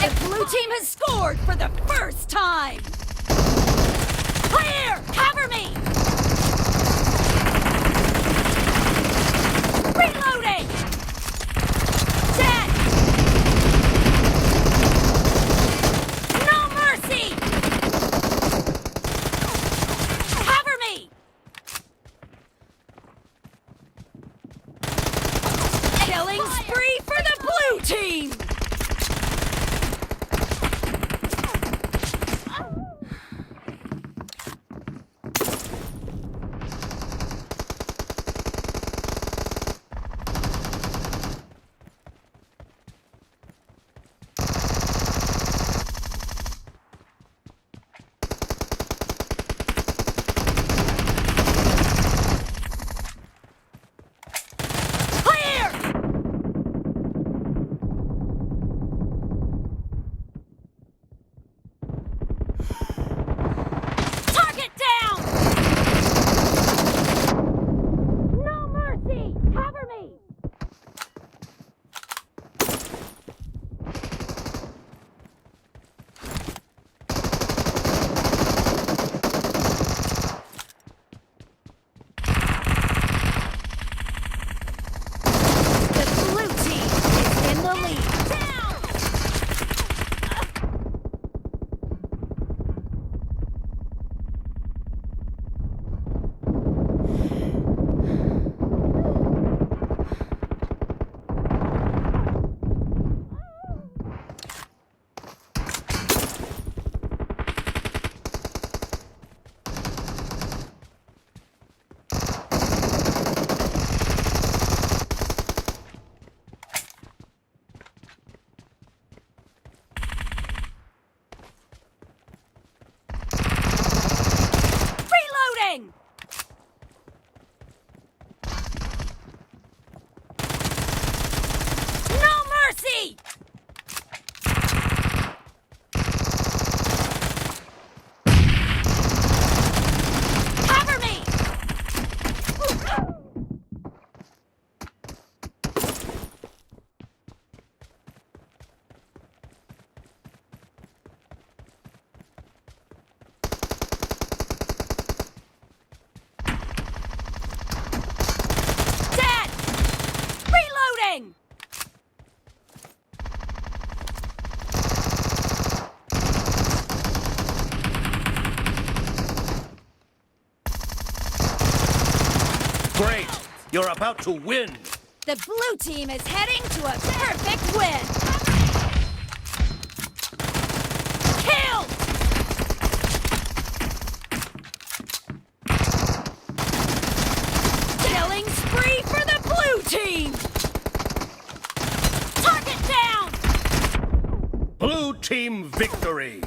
The blue team has scored for the first time! Clear! Cover me! Reloading! Dead! No mercy! Cover me! Killing spree for the blue team! Great! You're about to win! The blue team is heading to a perfect win! Kill! Killing spree for the blue team! Target down! Blue team victory!